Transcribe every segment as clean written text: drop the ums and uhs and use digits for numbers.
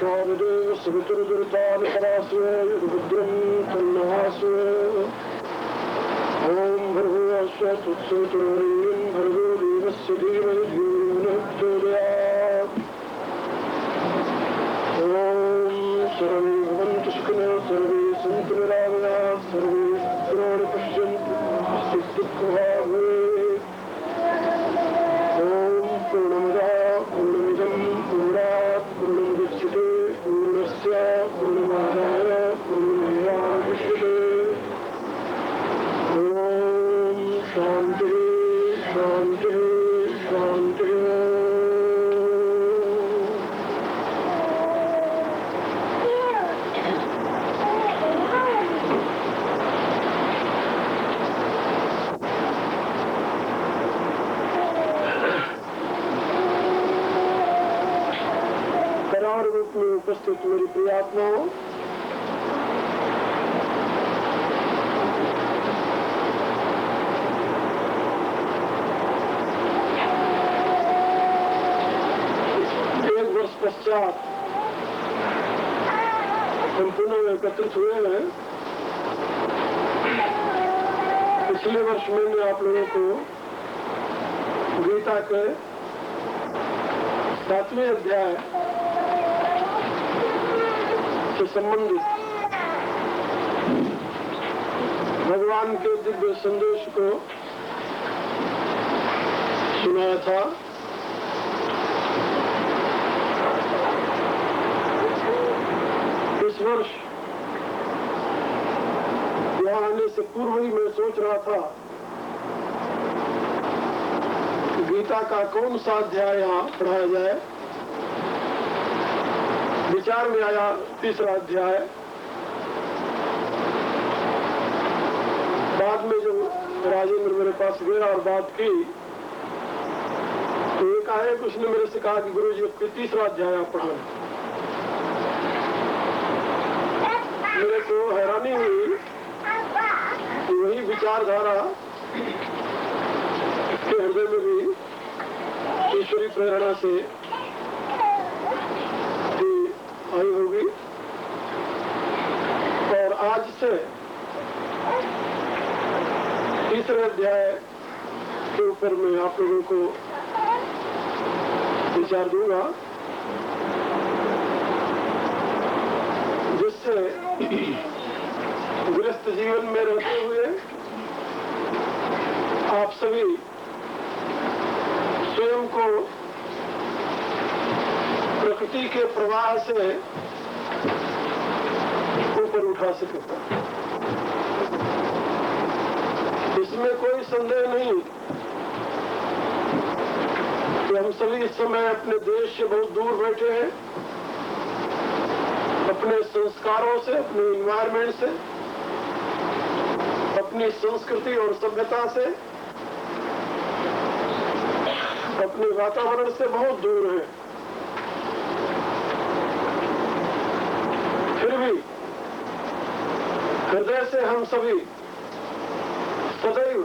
शारदेव सवितुर्दुर्तानि परास्वे रुद्रं तन्नहास्वे ओम भर्गोऽस्य तुत्सवितुर्वरेण्यं भर्गो देवस्य धीमहि धियो न प्रचोदयात् ओम सर्वे भवन्तु सुखिनः सर्वे सन्तु निरामयाः सर्वे भद्राणि पश्यन्तु मा दुःखभाग् भवेत् ओम पूर्णमदः पूर्णमिदं पूर्णात् पूर्णमुदच्यते पूर्णस्य पूर्णमादाय पूर्णमेवावशिष्यते ओम शांति शांति शांति। रूप में उपस्थित मेरी प्रियात्माओं, एक वर्ष पश्चात हम पुनः एकत्रित हुए हैं। पिछले वर्ष मैंने आप लोगों को गीता के 7वें अध्याय से संबंधित भगवान के दिव्य संदेश को सुनाया था। इस वर्ष यहाँ आने से पूर्व ही मैं सोच रहा था कि गीता का कौन सा अध्याय यहाँ पढ़ाया जाए। विचार में आया 3रा अध्याय। बाद में जो राजेंद्र मेरे पास गया और बात की तो एक आए उसने मेरे से कहा कि गुरु जी उसके 3रा अध्याय आप पढ़ाएं। मेरे को हैरानी हुई कि वही विचारधारा के हृदय में भी ईश्वरी प्रेरणा से आई होगी। और आज से 3रे अध्याय के ऊपर मैं आप लोगों को विचार दूंगा, जिससे गृहस्थ जीवन में रहते हुए आप सभी स्वयं को प्रकृति के प्रवाह से ऊपर उठा सके। इसमें कोई संदेह नहीं कि हम सभी इस समय अपने देश से बहुत दूर बैठे हैं, अपने संस्कारों से, अपने एनवायरमेंट से, अपनी संस्कृति और सभ्यता से, अपने वातावरण से बहुत दूर है। फिर भी हृदय से हम सभी सदैव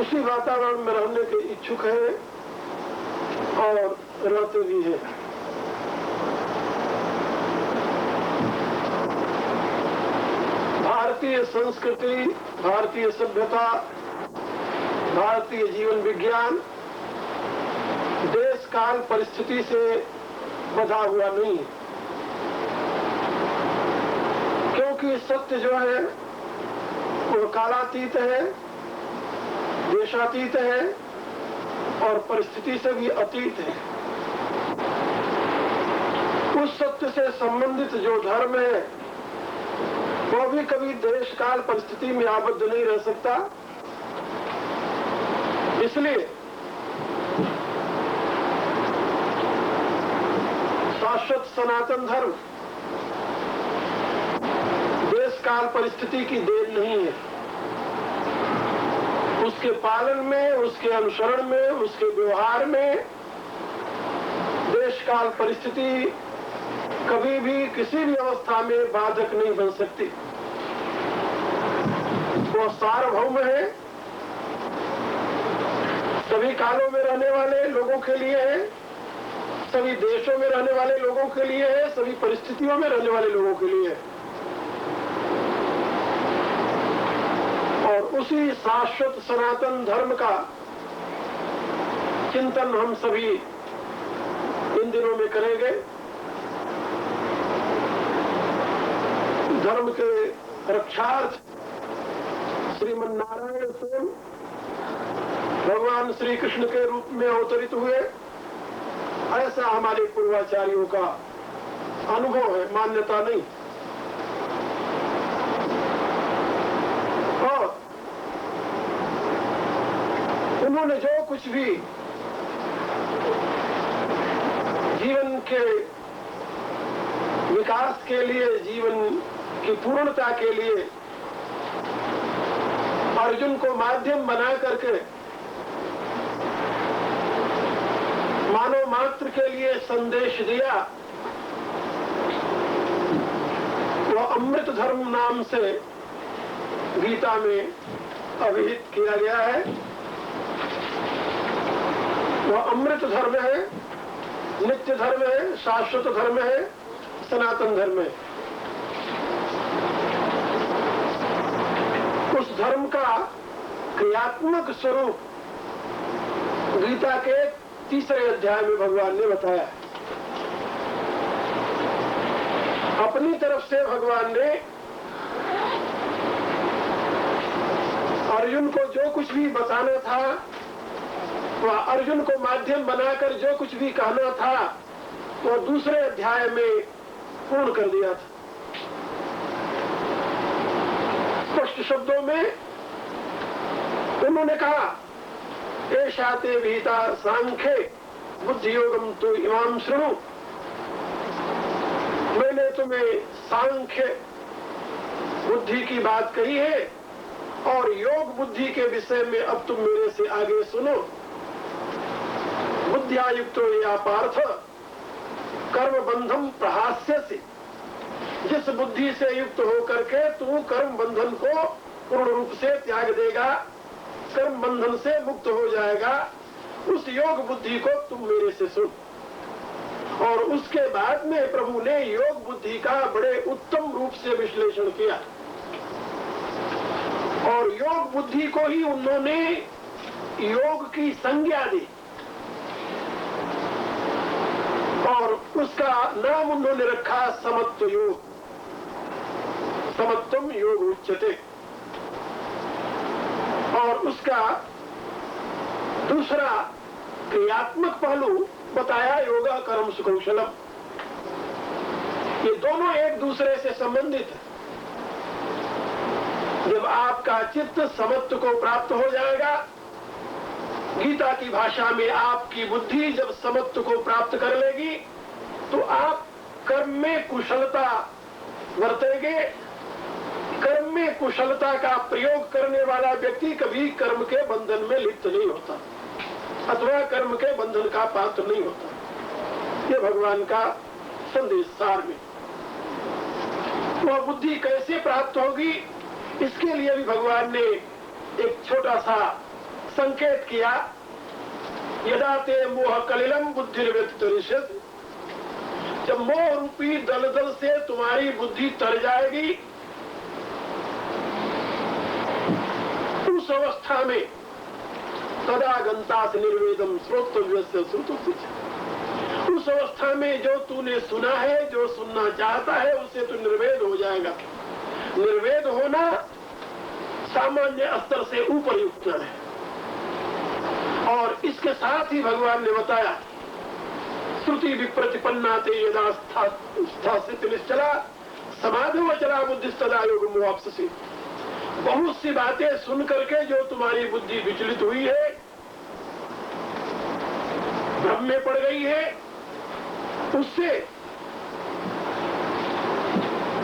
उसी वातावरण में रहने के इच्छुक हैं और रहते भी हैं। भारतीय संस्कृति, भारतीय सभ्यता, भारतीय जीवन विज्ञान देश काल परिस्थिति से बंधा हुआ नहीं, क्योंकि सत्य जो है वो कालातीत है, देशातीत है और परिस्थिति से भी अतीत है। उस सत्य से संबंधित जो धर्म है वो भी कभी देश काल परिस्थिति में आबद्ध नहीं रह सकता। इसलिए शाश्वत सनातन धर्म देश काल परिस्थिति की देन नहीं है। उसके पालन में, उसके अनुसरण में, उसके व्यवहार में देश काल परिस्थिति कभी भी किसी भी अवस्था में बाधक नहीं बन सकती। वो सार्वभौम है, सभी कालों में रहने वाले लोगों के लिए है, सभी देशों में रहने वाले लोगों के लिए है, सभी परिस्थितियों में रहने वाले लोगों के लिए है। और उसी शाश्वत सनातन धर्म का चिंतन हम सभी इन दिनों में करेंगे। धर्म के रक्षार्थ श्रीमन नारायण स्वयं भगवान श्री कृष्ण के रूप में अवतरित हुए, ऐसा हमारे पूर्वाचार्यों का अनुभव है, मान्यता नहीं। और उन्होंने जो कुछ भी जीवन के विकास के लिए, जीवन की पूर्णता के लिए अर्जुन को माध्यम बना करके मानव मात्र के लिए संदेश दिया, वह अमृत धर्म नाम से गीता में अभिहित किया गया है। वह अमृत धर्म है, नित्य धर्म है, शाश्वत धर्म है, सनातन धर्म है। उस धर्म का क्रियात्मक स्वरूप गीता के 3रे अध्याय में भगवान ने बताया। अपनी तरफ से भगवान ने अर्जुन को जो कुछ भी बताना था, वह अर्जुन को माध्यम बनाकर जो कुछ भी कहना था, वह 2रे अध्याय में पूर्ण कर दिया था। स्पष्ट शब्दों में उन्होंने कहा, एषा ते विहिता सांख्ये बुद्धि योगम तो इमाम शृणु। मैंने तुम्हें सांख्य बुद्धि की बात कही है और योग बुद्धि के विषय में अब तुम मेरे से आगे सुनो। बुद्धिया युक्तो या पार्थ कर्म बंधम प्रहास्यसि। जिस बुद्धि से युक्त होकर के तू कर्म बंधन को पूर्ण रूप से त्याग देगा, कर्म बंधन से मुक्त हो जाएगा, उस योग बुद्धि को तुम मेरे से सुन। और उसके बाद में प्रभु ने योग बुद्धि का बड़े उत्तम रूप से विश्लेषण किया और योग बुद्धि को ही उन्होंने योग की संज्ञा दी और उसका नाम उन्होंने रखा समत्व योग। समत्वम योग उच्यते। और उसका दूसरा क्रियात्मक पहलू बताया योगा कर्म सुकौशलम। ये दोनों एक दूसरे से संबंधित है। जब आपका चित्त समत्व को प्राप्त हो जाएगा, गीता की भाषा में आपकी बुद्धि जब समत्व को प्राप्त कर लेगी, तो आप कर्म में कुशलता बरतेंगे। कर्म में कुशलता का प्रयोग करने वाला व्यक्ति कभी कर्म के बंधन में लिप्त नहीं होता अथवा कर्म के बंधन का पात्र नहीं होता। ये भगवान का संदेश सार में। वह बुद्धि कैसे प्राप्त होगी, इसके लिए भी भगवान ने एक छोटा सा संकेत किया। यदा ते मोह कलिलम बुद्धि व्यतिरिष्यत्। जब मोह रूपी दलदल से तुम्हारी बुद्धि तर जाएगी, उस अवस्था में तदा गंतास निर्वेदम श्रोतव्यस्य श्रुतस्य। उस अवस्था में जो तूने सुना है, जो सुनना चाहता है, उससे तू निर्वेद हो जाएगा। निर्वेद होना सामान्य स्तर से ऊपर युक्त है। और इसके साथ ही भगवान ने बताया, श्रुति विप्रतिपन्ना ते यदा स्थासित निश्चला समाधि वचला बुद्धि सदा योग मुआप्ससी। बहुत सी बातें सुन करके जो तुम्हारी बुद्धि विचलित हुई है, भ्रम में पड़ गई है, उससे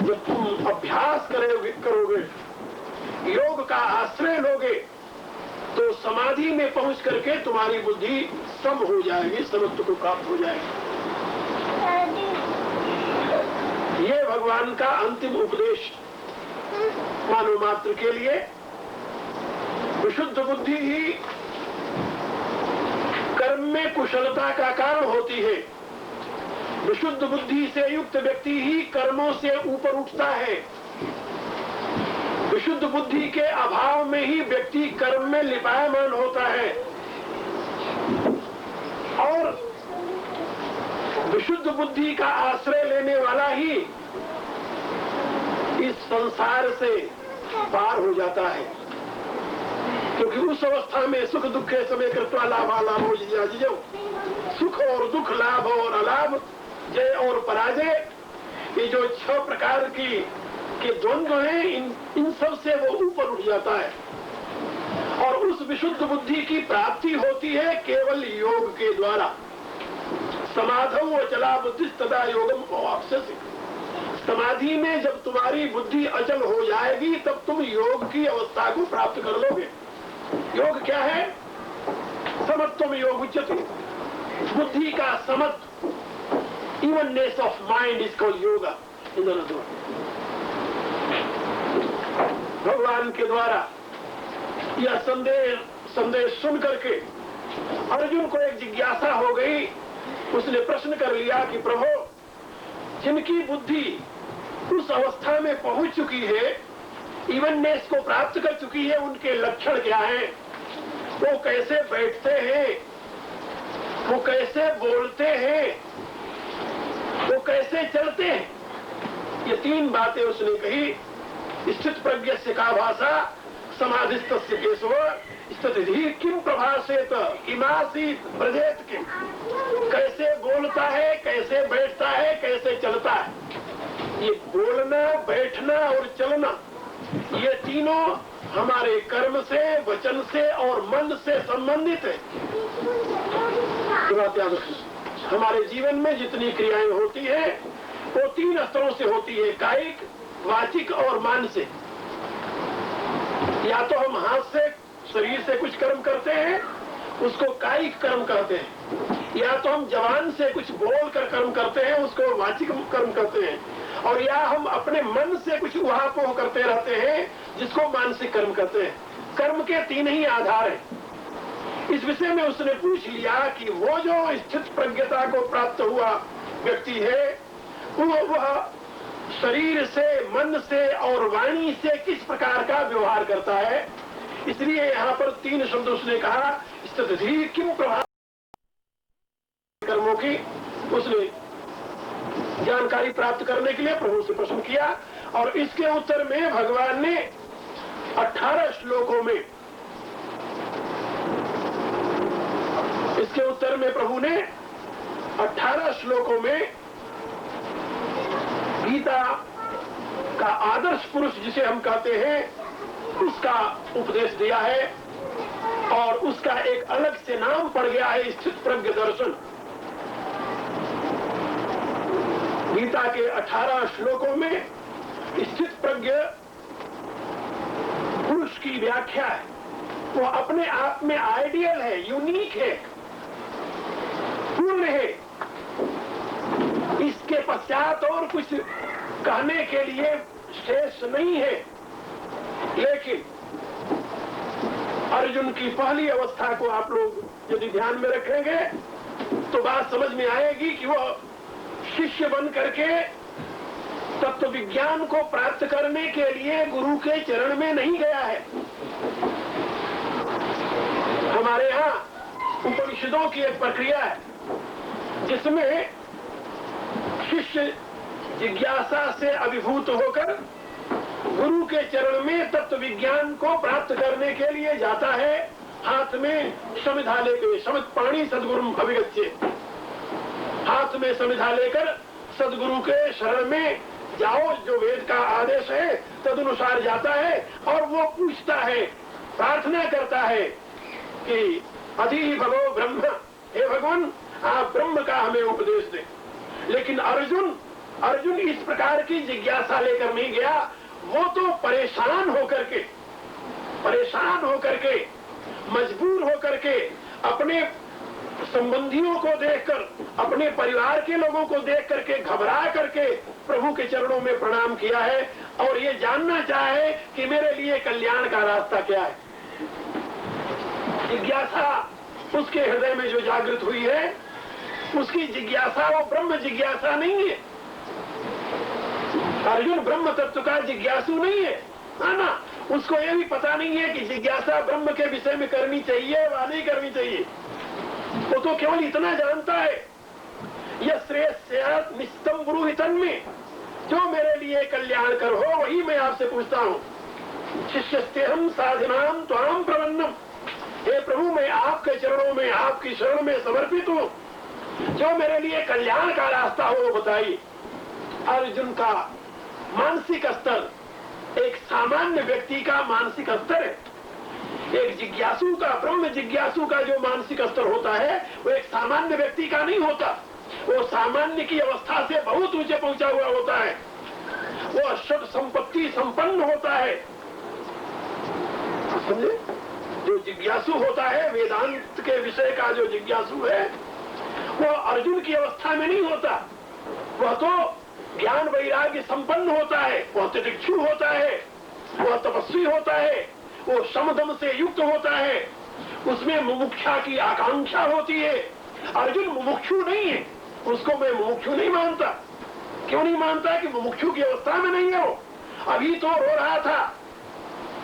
जब तुम अभ्यास करोगे, योग का आश्रय लोगे, तो समाधि में पहुंच करके तुम्हारी बुद्धि सम हो जाएगी, समत्व को प्राप्त हो जाएगी। ये भगवान का अंतिम उपदेश मानव मात्र के लिए। विशुद्ध बुद्धि ही कर्म में कुशलता का कारण होती है विशुद्ध बुद्धि से युक्त व्यक्ति ही कर्मों से ऊपर उठता है। विशुद्ध बुद्धि के अभाव में ही व्यक्ति कर्म में लिपायमान होता है और विशुद्ध बुद्धि का आश्रय लेने वाला ही इस संसार से पार हो जाता है। क्योंकि उस अवस्था में सुख दुख के समय कृत्वा लाभालाभो जियो, सुख और दुख, लाभ और अलाभ, जय और पराजय, ये जो 6 प्रकार की के द्वंद्व हैं, इन सब से वो ऊपर उठ जाता है और उस विशुद्ध बुद्धि की प्राप्ति होती है केवल योग के द्वारा। समाधौ अचला बुद्धि तदा योगम अवाप्स्यसि। समाधि में जब तुम्हारी बुद्धि अचल हो जाएगी तब तुम योग की अवस्था को प्राप्त कर लोगे। योग क्या है? समत्वम योग उच्यते। बुद्धि का समत्व, evenness of mind is called yoga. भगवान के द्वारा यह संदेश सुन करके अर्जुन को एक जिज्ञासा हो गई। उसने प्रश्न कर लिया कि प्रभु, जिनकी बुद्धि उस अवस्था में पहुंच चुकी है, इवननेस को प्राप्त कर चुकी है, उनके लक्षण क्या हैं? वो कैसे बैठते हैं, वो कैसे बोलते हैं, वो कैसे चलते हैं? ये 3 बातें उसने कही। स्थित प्रज्ञस्य का भाषा समाधिस्तस्य केशव स्थिति किम प्रभासेत किमासीत ब्रजेत किम। कैसे बोलता है, कैसे बैठता है, कैसे चलता है। ये बोलना, बैठना और चलना, ये तीनों हमारे कर्म से, वचन से और मन से संबंधित है। हमारे जीवन में जितनी क्रियाएं होती है वो 3 स्तरों से होती है, कायिक, वाचिक और मानसिक। या तो हम हाथ से, शरीर से कुछ कर्म करते हैं, उसको कायिक कर्म कहते हैं, या तो हम जबान से कुछ बोलकर कर्म करते हैं, उसको वाचिक कर्म कहते हैं, और या हम अपने मन से कुछ उहापोह करते रहते हैं, जिसको मानसिक कर्म कहते हैं। कर्म के 3 ही आधार हैं। इस विषय में उसने पूछ लिया कि वो जो स्थित प्रज्ञता को प्राप्त हुआ व्यक्ति है, वह शरीर से, मन से और वाणी से किस प्रकार का व्यवहार करता है। इसलिए यहाँ पर 3 शब्द उसने कहा। स्थिति किम प्रभाव कर्मों की उसने जानकारी प्राप्त करने के लिए प्रभु से प्रश्न किया और इसके उत्तर में भगवान ने 18 श्लोकों में, इसके उत्तर में प्रभु ने 18 श्लोकों में गीता का आदर्श पुरुष जिसे हम कहते हैं उसका उपदेश दिया है और उसका एक अलग से नाम पड़ गया है स्थित प्रज्ञ दर्शन। गीता के 18 श्लोकों में स्थित प्रज्ञ पुरुष की व्याख्या है। वो अपने आप में आइडियल है, यूनिक है, पूर्ण है। इसके पश्चात और कुछ कहने के लिए शेष नहीं है। लेकिन अर्जुन की पहली अवस्था को आप लोग यदि ध्यान में रखेंगे तो बात समझ में आएगी कि वो शिष्य बन करके तत्व विज्ञान को प्राप्त करने के लिए गुरु के चरण में नहीं गया है। हमारे यहाँ उपनिषदों की एक प्रक्रिया है जिसमें शिष्य जिज्ञासा से अभिभूत होकर गुरु के चरण में तत्व विज्ञान को प्राप्त करने के लिए जाता है। हाथ में समिधा लेकर समित पाणी सदगुरु अभिगच्छे, हाथ में समिधा लेकर सदगुरु के शरण में जाओ, जो वेद का आदेश है तदनुसार जाता है और वो पूछता है, प्रार्थना करता है कि अधि भगो ब्रह्म, हे भगवान आप ब्रह्म का हमें उपदेश दें। लेकिन अर्जुन इस प्रकार की जिज्ञासा लेकर नहीं गया। वो तो परेशान होकर के मजबूर होकर के अपने संबंधियों को देखकर, अपने परिवार के लोगों को देख करके घबरा करके प्रभु के चरणों में प्रणाम किया है और ये जानना चाहे कि मेरे लिए कल्याण का रास्ता क्या है। जिज्ञासा उसके हृदय में जो जागृत हुई है उसकी जिज्ञासा वो ब्रह्म जिज्ञासा नहीं है। अर्जुन ब्रह्म तत्व का जिज्ञासु नहीं है, है ना। उसको ये भी पता नहीं है कि जिज्ञासा ब्रह्म के विषय में करनी चाहिए व नहीं करनी चाहिए। वो तो केवल इतना जानता है, यह श्रेष्ठ निस्तम ब्रूहितन में, जो मेरे लिए कल्याण कर हो वही मैं आपसे पूछता हूँ। शिष्यस्ते हम साधनाम त्वाम प्रपन्नम, हे प्रभु मैं आपके चरणों में, आपकी शरण में समर्पित हूँ, जो मेरे लिए कल्याण का रास्ता हो वो बताइए। अर्जुन का मानसिक स्तर एक सामान्य व्यक्ति का मानसिक स्तर है। एक जिज्ञासु का, ब्रह्म जिज्ञासु का जो मानसिक स्तर होता है वो एक सामान्य व्यक्ति का नहीं होता। वो सामान्य की अवस्था से बहुत ऊंचे पहुंचा हुआ होता है। वो अष्ट संपत्ति संपन्न होता है, समझे। जो जिज्ञासु होता है, वेदांत के विषय का जो जिज्ञासु है, वो अर्जुन की अवस्था में नहीं होता। वह तो ज्ञान वैराग्य संपन्न होता है, वह तितिक्षु होता है, वह तपस्वी होता है, वो समदम से युक्त होता है, उसमें मुमुक्षा की आकांक्षा होती है। अर्जुन मुमुक्षु नहीं है, उसको मैं मुमुक्षु नहीं मानता। क्यों नहीं मानता? कि मुमुक्षु की अवस्था में नहीं है वो। अभी तो रो रहा था,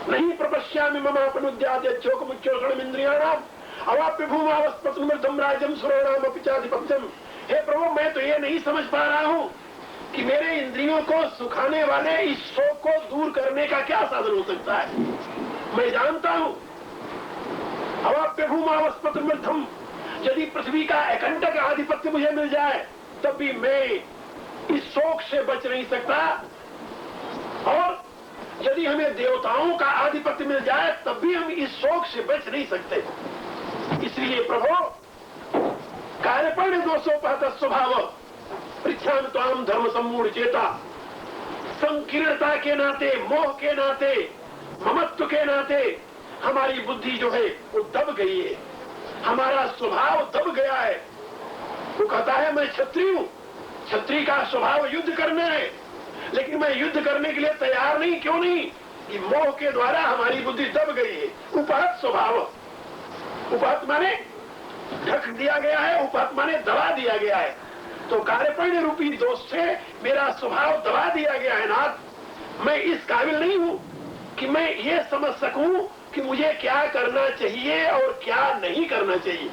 नहीं प्रपश्यामि ममापनुद्याद्योक मुच्योषणम इंद्रियाणाम अवाप्य भूमावस्पतमृतम राज्यम सुराणाम अपि चाधिपत्यम। हे प्रभु मैं तो ये नहीं समझ पा रहा हूँ कि मेरे इंद्रियों को सुखाने वाले इस शोक को दूर करने का क्या साधन हो सकता है। मैं जानता हूँ अवाप्य भूमावस्पतमृतम, यदि पृथ्वी का अकंटक आधिपत्य मुझे मिल जाए तब भी मैं इस शोक से बच नहीं सकता, और यदि हमें देवताओं का आधिपत्य मिल जाए तब भी हम इस शोक से बच नहीं सकते। इसलिए प्रभु कार्यपर्ण दोषोपहत स्वभाव पृथ्व्याम त्वाम धर्म सम्मूढ़ चेता, संकीर्णता के नाते, मोह के नाते, ममत्व के नाते हमारी बुद्धि जो है वो दब गई है, हमारा स्वभाव दब गया है। वो कहता है मैं क्षत्रिय हूँ, क्षत्रिय का स्वभाव युद्ध करना है, लेकिन मैं युद्ध करने के लिए तैयार नहीं। क्यों नहीं? कि मोह के द्वारा हमारी बुद्धि दब गई है। उपहत स्वभाव, उपहत माने ढक दिया गया है, उपहत माने दबा दिया गया है। तो कार्यपर्ण रूपी दोष से मेरा स्वभाव दबा दिया गया है नाथ। मैं इस काबिल नहीं हूँ कि मैं ये समझ सकूं कि मुझे क्या करना चाहिए और क्या नहीं करना चाहिए।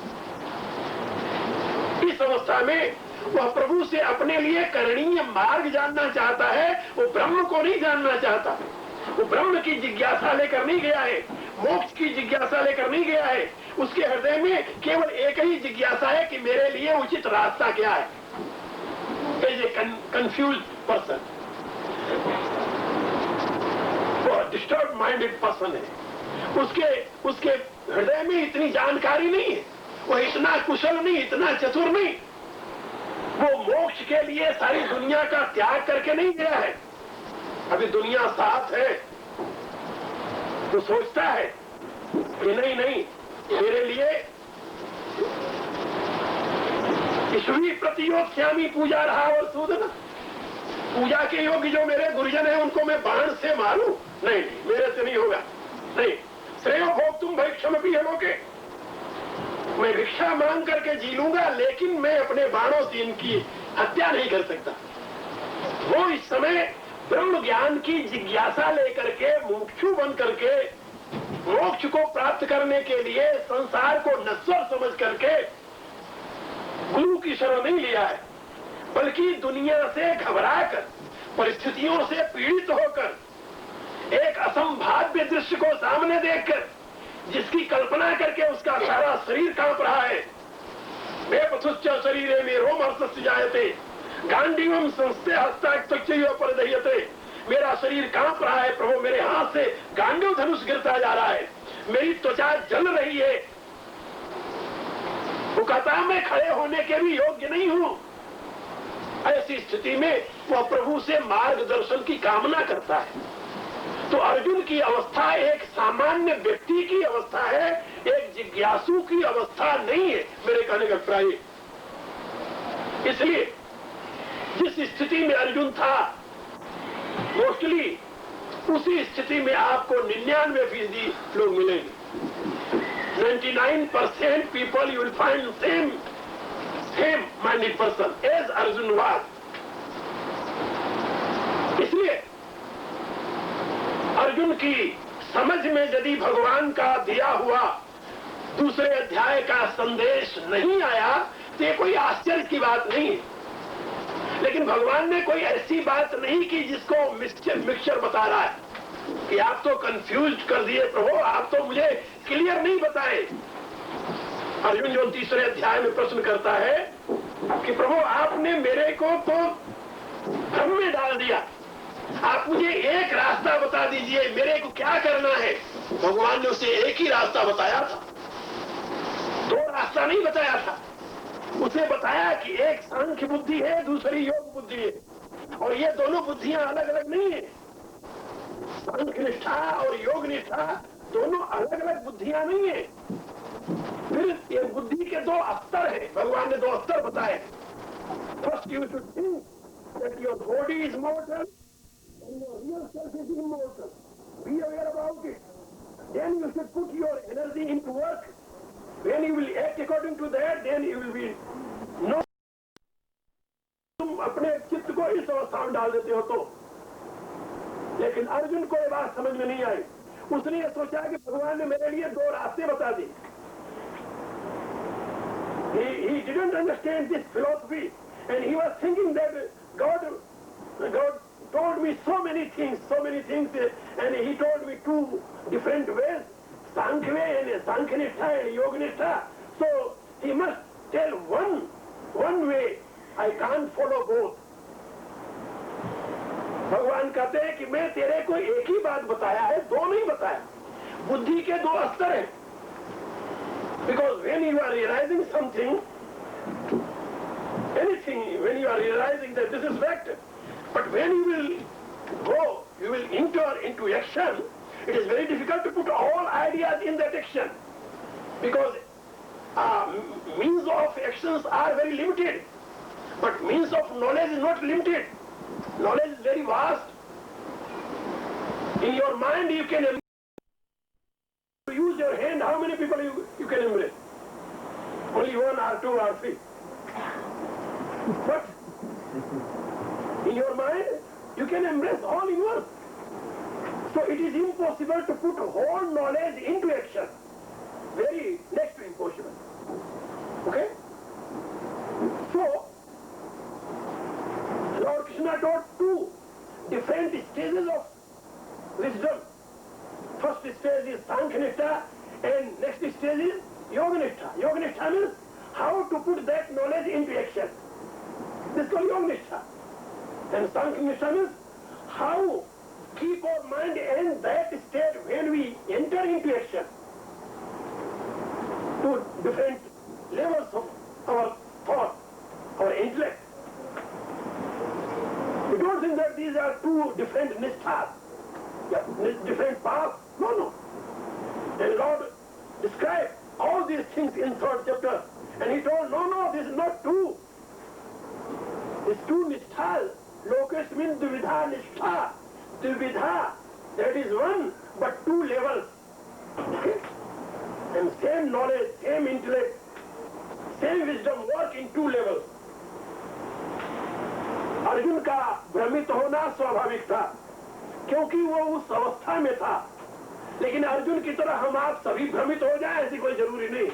इस अवस्था में वह प्रभु से अपने लिए करणीय मार्ग जानना चाहता है, वो ब्रह्म को नहीं जानना चाहता। वो ब्रह्म की जिज्ञासा लेकर नहीं गया है, मोक्ष की जिज्ञासा लेकर नहीं गया है। उसके हृदय में केवल एक ही जिज्ञासा है कि मेरे लिए उचित रास्ता क्या है। एज ए कंफ्यूज पर्सन, वो डिस्टर्ब माइंडेड पर्सन है। उसके हृदय में इतनी जानकारी नहीं है, वो इतना कुशल नहीं, इतना चतुर नहीं। वो मोक्ष के लिए सारी दुनिया का त्याग करके नहीं गया है। अभी दुनिया साथ है तो सोचता है कि नहीं नहीं, मेरे लिए ईश्वरी प्रतियोत्स्यामी पूजा रहा और सूदन, पूजा के योग्य जो मेरे गुरुजन है उनको मैं बाण से मारूं? नहीं, मेरे से नहीं होगा। नहीं, श्रेयो भोग तुम भैक्षम भी लोगे, मैं भिक्षा मांग करके जी लूंगा, लेकिन मैं अपने बाणों से इनकी हत्या नहीं कर सकता। वो इस समय ब्रह्म ज्ञान की जिज्ञासा लेकर के, मुमुक्षु बन करके मोक्ष को प्राप्त करने के लिए संसार को नश्वर समझ करके गुरु की शरण नहीं लिया है, बल्कि दुनिया से घबराकर, परिस्थितियों से पीड़ित होकर, एक असंभाव्य दृश्य को सामने देखकर, जिसकी कल्पना करके उसका सारा शरीर कांप रहा है। बेपथुश्च शरीरे में रोमहर्षस्य जायते गांडीवम संस्थे हस्ताक्तच्चैव परिदह्यते। मेरा शरीर कांप रहा है प्रभु, मेरे हाथ से गांडीव धनुष गिरता जा रहा है, मेरी त्वचा जल रही है। वो कहता मैं खड़े होने के भी योग्य नहीं हूं। ऐसी स्थिति में वह प्रभु से मार्गदर्शन की कामना करता है। तो अर्जुन की अवस्था एक सामान्य व्यक्ति की अवस्था है, एक जिज्ञासु की अवस्था नहीं है, मेरे कहने का अभिप्राय। इसलिए जिस स्थिति में अर्जुन था, मोस्टली उसी स्थिति में आपको 99% लोग मिलेंगे। 99% people you will find same minded person as Arjun was. इसलिए अर्जुन की समझ में यदि भगवान का दिया हुआ दूसरे अध्याय का संदेश नहीं आया तो ये कोई आश्चर्य की बात नहीं है। लेकिन भगवान ने कोई ऐसी बात नहीं की जिसको मिक्सचर बता रहा है कि आप तो कंफ्यूज कर दिए प्रभु, आप तो मुझे क्लियर नहीं बताए। अर्जुन जो तीसरे अध्याय में प्रश्न करता है कि प्रभु आपने मेरे को तो भ्रम में डाल दिया, आप मुझे एक रास्ता बता दीजिए, मेरे को क्या करना है। भगवान ने उसे एक ही रास्ता बताया था, दो रास्ता नहीं बताया था। उसे बताया कि एक सांख्य बुद्धि है, दूसरी योग बुद्धि है, और ये दोनों बुद्धियां अलग अलग नहीं है। सांख्य निष्ठा और योग निष्ठा दोनों अलग अलग बुद्धियां नहीं है। फिर ये बुद्धि के दो स्तर है, भगवान ने दो स्तर बताए। First you should think that your body is मॉर्टल and your real self is immortal. Be aware about it. Then you should put your energy into work. When you will act according to that, then you will be no. तुम अपने चित्त को इस अवस्था में डाल देते हो तो। लेकिन अर्जुन को ये बात समझ में नहीं आई। उसने ये सोचा कि भगवान ने मेरे लिए दो रास्ते बता दिए। He didn't understand this philosophy, and he was thinking that God told me so many things, and he told me two different ways, Sankhya way and Sankhya Nishtha and Yoga Nishtha. So he must tell one way. I can't follow both. भगवान कहते हैं कि मैं तेरे को एक ही बात बताया है, दो नहीं बताया। बुद्धि के दो स्तर हैं। Because when you are realizing something, anything, when you are realizing that this is fact, but when you will go, you will enter into action, it is very difficult to put all ideas in that action. Because means of actions are very limited, but means of knowledge is not limited. Knowledge is very vast. In your mind you can use your hand, how many people you can embrace? Only one or two or three. But in your mind, you can embrace all in one. So it is impossible to put whole knowledge into action. Very next to impossible. Okay? So, Lord Krishna taught two different stages of wisdom. First stage is Sankhya Nishtha and next stage is Yoga Nishtha. Yoga Nishtha means how to put that knowledge into action. This is called Yoga Nishtha. And Sankhya Nishtha means how keep our mind in that state when we enter into action. Two different levels of our thought, our intellect. We don't think that these are two different nishthas, different paths. No. And Lord described all these things in third chapter. And he told, no, this is not two. It's two nishthas. Lokesh means dvidha nishtha. Dvidha, that is one, but two levels. Okay? And same knowledge, same intellect, same wisdom work in two levels. Arjun का भ्रमित होना स्वाभाविक था, क्योंकि वो उस अवस्था में था। लेकिन अर्जुन की तरह हम आप सभी भ्रमित हो जाए ऐसी कोई जरूरी नहीं,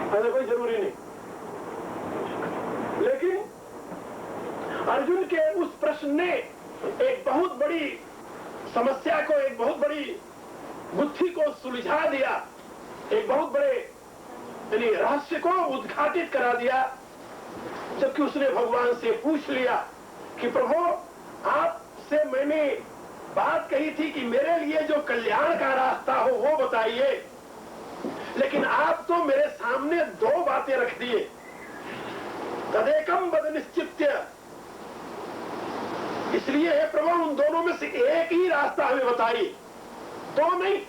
ऐसा कोई जरूरी नहीं। लेकिन अर्जुन के उस प्रश्न ने एक बहुत बड़ी समस्या को, एक बहुत बड़ी बुद्धि को सुलझा दिया, एक बहुत बड़े यानी रहस्य को उद्घाटित करा दिया, जबकि उसने भगवान से पूछ लिया कि प्रभु आपसे मैंने बात कही थी कि मेरे लिए जो कल्याण का रास्ता हो वो बताइए, लेकिन आप तो मेरे सामने दो बातें रख दिए। तदेकम बद निश्चित्य, इसलिए है प्रभु उन दोनों में से एक ही रास्ता हमें बताइए, दो नहीं।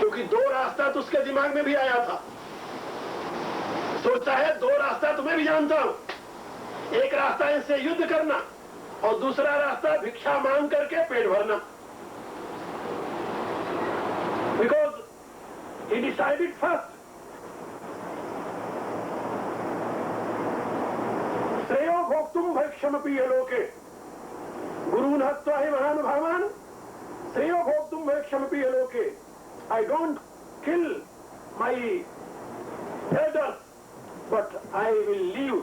क्योंकि दो रास्ता तो उसके दिमाग में भी आया था। सोचता है दो रास्ता तुम्हें भी जानता हूं, एक रास्ता इनसे युद्ध करना और दूसरा रास्ता भिक्षा मांग करके पेट भरना। बिकॉज he decided first भोक्तुम भक्षमपि लोके गुरुन् हत्वा हि महानुभावान् श्रेयो भोक्तुम भक्षमपि लोके। I don't kill my elders, but I will live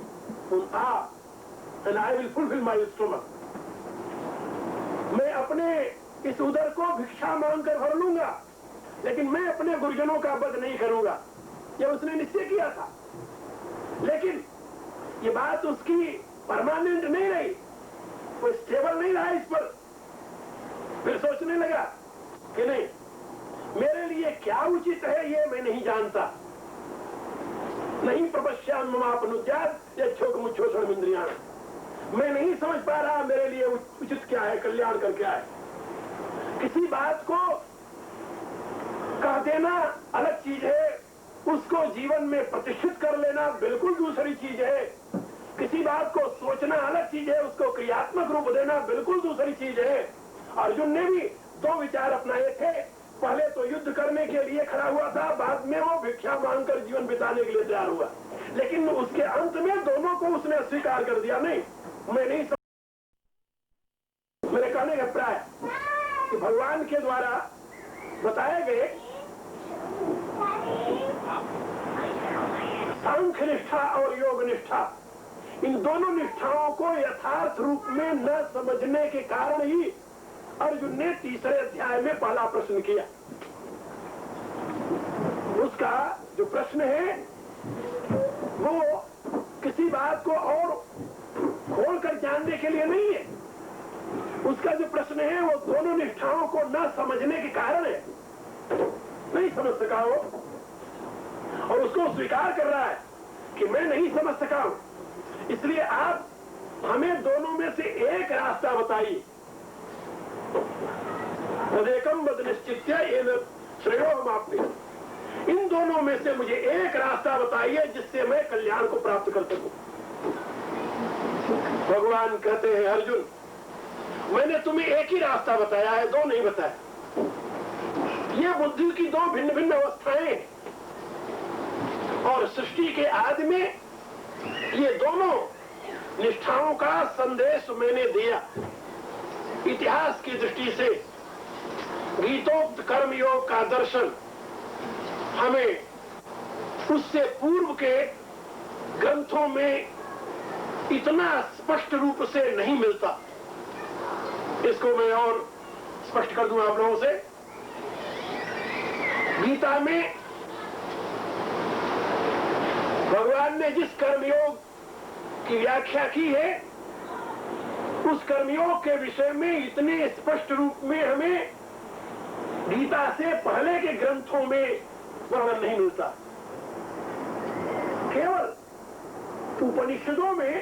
on earth and I will fulfill my stomach. मैं अपने इस उदर को भिक्षा मांगकर भर लूंगा, लेकिन मैं अपने गुरुजनों का वध नहीं करूंगा। यह उसने निश्चय किया था, लेकिन ये बात उसकी परमानेंट नहीं रही, वो स्टेबल नहीं रहा इस पर। फिर सोचने लगा कि नहीं, मेरे लिए क्या उचित है ये मैं नहीं जानता। नहीं प्रपश्याम ममापनुद्यात् यच्छोकमुच्छोषणम् इंद्रियाणाम्। मैं नहीं समझ पा रहा मेरे लिए उचित क्या है, कल्याण कर क्या है। किसी बात को कह देना अलग चीज है, उसको जीवन में प्रतिष्ठित कर लेना बिल्कुल दूसरी चीज है। किसी बात को सोचना अलग चीज है, उसको क्रियात्मक रूप देना बिल्कुल दूसरी चीज है। अर्जुन ने भी दो विचार अपनाए थे। पहले तो युद्ध करने के लिए खड़ा हुआ था, बाद में वो भिक्षा मांगकर जीवन बिताने के लिए तैयार हुआ, लेकिन उसके अंत में दोनों को उसने अस्वीकार कर दिया। नहीं, मैं नहीं मेरे कहने का अभिप्राय कि भगवान के द्वारा बताए गए सांख्य निष्ठा और योग निष्ठा, इन दोनों निष्ठाओं को यथार्थ रूप में न समझने के कारण ही अर्जुन ने तीसरे अध्याय में पहला प्रश्न किया। उसका जो प्रश्न है वो किसी बात को और खोलकर जानने के लिए नहीं है। उसका जो प्रश्न है वो दोनों निष्ठाओं को न समझने के कारण है, नहीं समझ सका वो, और उसको स्वीकार कर रहा है कि मैं नहीं समझ सका हूं, इसलिए आप हमें दोनों में से एक रास्ता बताइए। तदेकम वद निश्चित्य येन श्रेयोहमाप्नुहि। इन दोनों में से मुझे एक रास्ता बताइए जिससे मैं कल्याण को प्राप्त कर सकूं। भगवान कहते हैं, अर्जुन मैंने तुम्हें एक ही रास्ता बताया है, दो नहीं बताया। ये बुद्धि की दो भिन्न भिन्न अवस्थाएं हैं, और सृष्टि के आदि में ये दोनों निष्ठाओं का संदेश मैंने दिया। इतिहास की दृष्टि से गीतोक्त कर्मयोग का दर्शन हमें उससे पूर्व के ग्रंथों में इतना स्पष्ट रूप से नहीं मिलता। इसको मैं और स्पष्ट कर दूं आप लोगों से। गीता में भगवान ने जिस कर्मयोग की व्याख्या की है, उस कर्मयोग के विषय में इतने स्पष्ट रूप में हमें गीता से पहले के ग्रंथों में वर्णन नहीं मिलता। केवल उपनिषदों में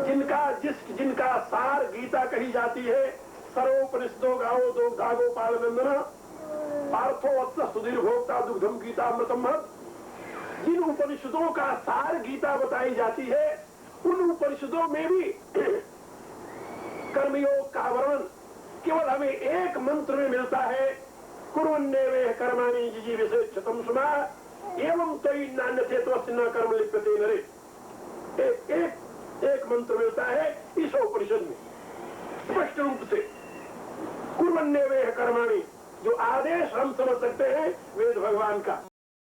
जिनका सार गीता कही जाती है, सर्वोपनिषदो गावो दो गागो पालनंदन पार्थो वत्स सुधीर भोक्ता दुग्धम गीतामृतम। जिन उपनिषदों का सार गीता बताई जाती है, उन उपनिषदों में भी कर्मयोग का वर्णन केवल हमें एक मंत्र में मिलता है, कुर्वन्नेवेह कर्माणि जिजीविषेच्छतम सुना एवं त्वयि नान्यथे त्वस्य न कर्म लिप्यते नरे। एक मंत्र मिलता है इस उपनिषद में स्पष्ट रूप से, कुर्वन्नेवेह कर्माणि, जो आदेश हम समझ सकते हैं वेद भगवान का।